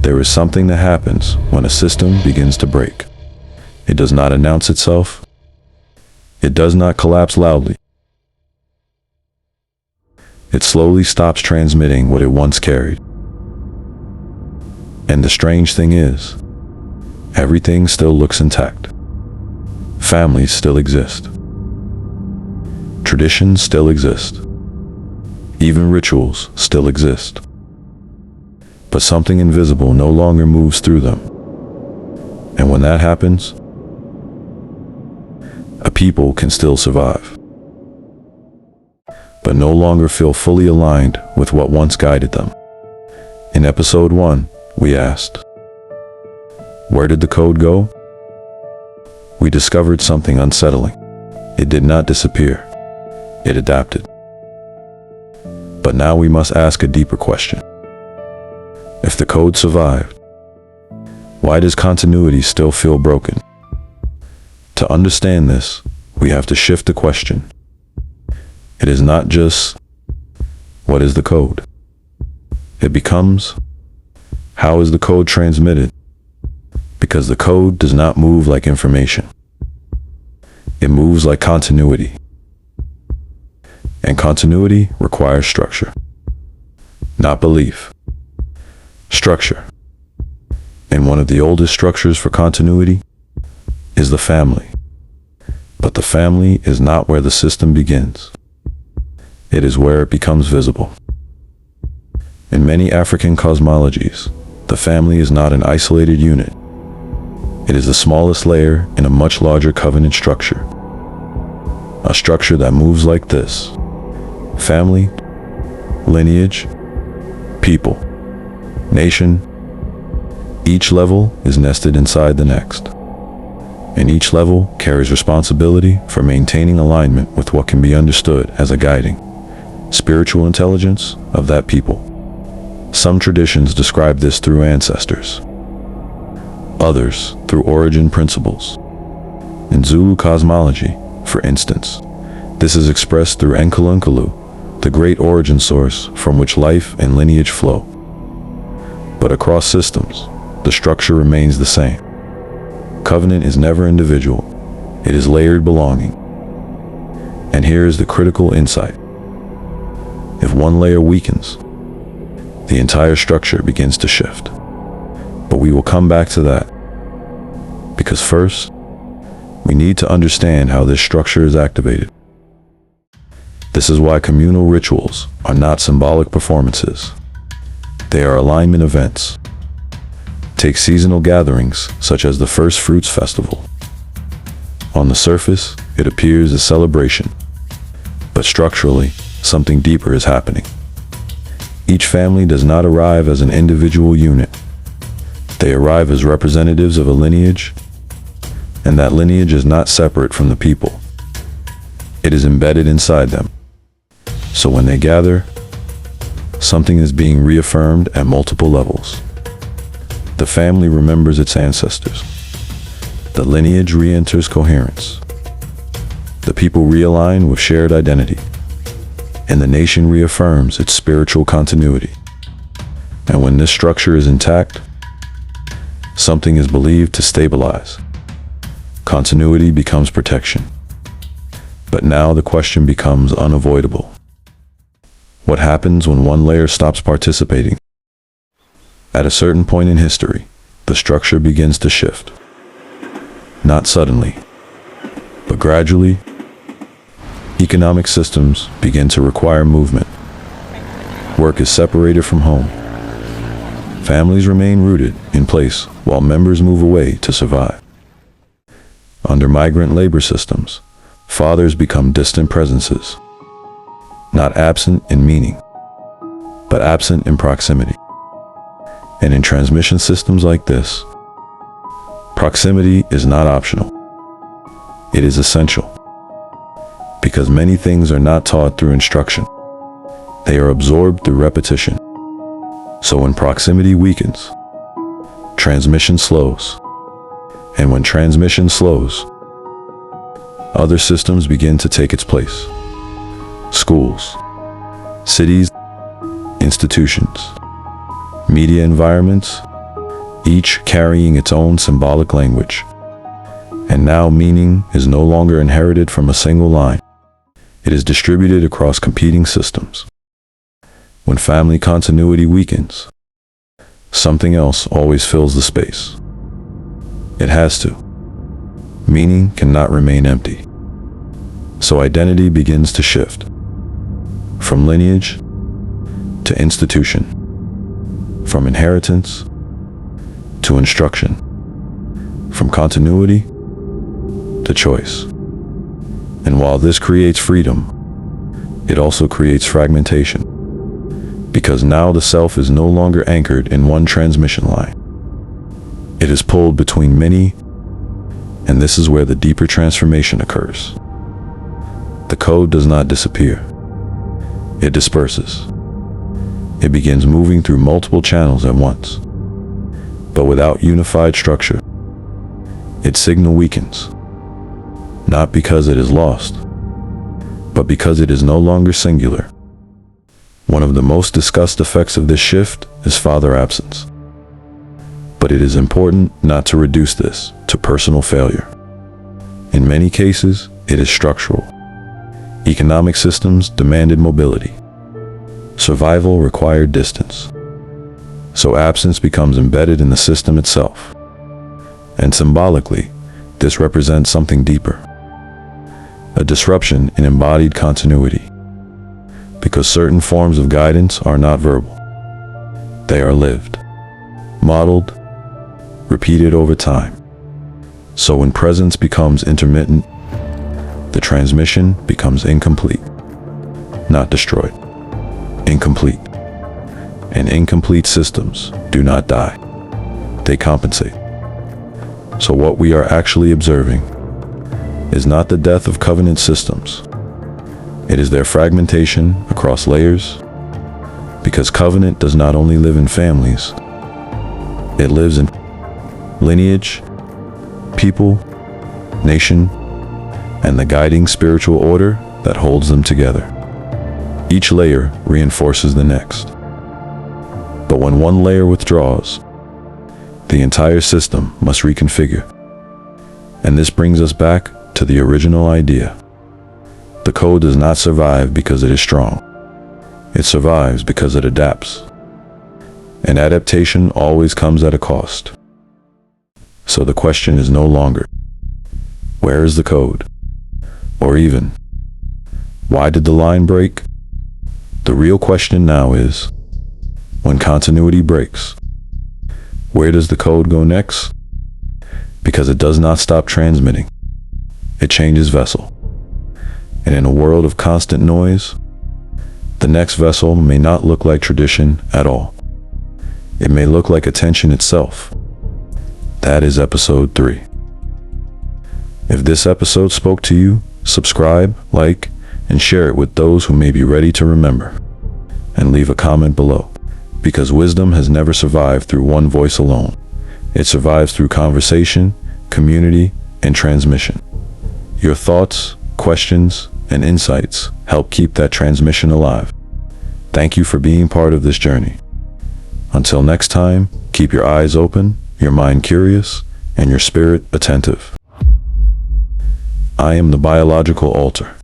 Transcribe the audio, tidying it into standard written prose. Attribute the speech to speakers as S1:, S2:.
S1: There is something that happens when a system begins to break. It does not announce itself. It does not collapse loudly. It slowly stops transmitting what it once carried. And the strange thing is, everything still looks intact. Families still exist. Traditions still exist. Even rituals still exist. But something invisible no longer moves through them. And when that happens, a people can still survive, but no longer feel fully aligned with what once guided them. In episode 1, we asked, where did the code go? We discovered something unsettling. It did not disappear. It adapted. But now we must ask a deeper question. If the code survived, why does continuity still feel broken? To understand this, we have to shift the question. It is not just, what is the code? It becomes, how is the code transmitted? Because the code does not move like information. It moves like continuity. And continuity requires structure, not belief. Structure. And one of the oldest structures for continuity is the family. But the family is not where the system begins. It is where it becomes visible. In many African cosmologies, the family is not an isolated unit. It is the smallest layer in a much larger covenant structure. A structure that moves like this: family, lineage, people, nation. Each level is nested inside the next. And each level carries responsibility for maintaining alignment with what can be understood as a guiding, spiritual intelligence of that people. Some traditions describe this through ancestors, others through origin principles. In Zulu cosmology, for instance, this is expressed through Nkulunkulu, the great origin source from which life and lineage flow. But across systems, the structure remains the same. Covenant is never individual. It is layered belonging. And here is the critical insight. If one layer weakens, the entire structure begins to shift. But we will come back to that. Because first, we need to understand how this structure is activated. This is why communal rituals are not symbolic performances. They are alignment events. Take seasonal gatherings such as the First Fruits Festival. On the surface, it appears a celebration, but structurally, something deeper is happening. Each family does not arrive as an individual unit. They arrive as representatives of a lineage, and that lineage is not separate from the people. It is embedded inside them. So when they gather, something is being reaffirmed at multiple levels. The family remembers its ancestors. The lineage re-enters coherence. The people realign with shared identity. And the nation reaffirms its spiritual continuity. And when this structure is intact, something is believed to stabilize. Continuity becomes protection. But now the question becomes unavoidable. What happens when one layer stops participating? At a certain point in history, the structure begins to shift. Not suddenly, but gradually. Economic systems begin to require movement. Work is separated from home. Families remain rooted in place while members move away to survive. Under migrant labor systems, fathers become distant presences, not absent in meaning, but absent in proximity. And in transmission systems like this, proximity is not optional. It is essential. Because many things are not taught through instruction. They are absorbed through repetition. So when proximity weakens, transmission slows. And when transmission slows, other systems begin to take its place. Schools, cities, institutions, media environments, each carrying its own symbolic language. And now meaning is no longer inherited from a single line. It is distributed across competing systems. When family continuity weakens, something else always fills the space. It has to. Meaning cannot remain empty. So identity begins to shift. From lineage to institution. From inheritance to instruction. From continuity to choice. And while this creates freedom, it also creates fragmentation. Because now the self is no longer anchored in one transmission line. It is pulled between many, and this is where the deeper transformation occurs. The code does not disappear. It disperses. It begins moving through multiple channels at once. But without unified structure, its signal weakens. Not because it is lost, but because it is no longer singular. One of the most discussed effects of this shift is father absence. But it is important not to reduce this to personal failure. In many cases, it is structural. Economic systems demanded mobility. Survival required distance. So absence becomes embedded in the system itself. And symbolically, this represents something deeper. A disruption in embodied continuity. Because certain forms of guidance are not verbal. They are lived, modeled, repeated over time. So when presence becomes intermittent, the transmission becomes incomplete, not destroyed. Incomplete. And incomplete systems do not die. They compensate. So what we are actually observing is not the death of covenant systems. It is their fragmentation across layers, because covenant does not only live in families, it lives in lineage, people, nation, and the guiding spiritual order that holds them together. Each layer reinforces the next. But when one layer withdraws, the entire system must reconfigure. And this brings us back to the original idea. The code does not survive because it is strong. It survives because it adapts. And adaptation always comes at a cost. So the question is no longer, where is the code? Or even, why did the line break? The real question now is, when continuity breaks, where does the code go next? Because it does not stop transmitting. It changes vessel. And in a world of constant noise, the next vessel may not look like tradition at all. It may look like attention itself. That is episode 3. If this episode spoke to you, subscribe, like, and share it with those who may be ready to remember. And leave a comment below. Because wisdom has never survived through one voice alone. It survives through conversation, community, and transmission. Your thoughts, questions, and insights help keep that transmission alive. Thank you for being part of this journey. Until next time, keep your eyes open, your mind curious, and your spirit attentive. I am the biological altar.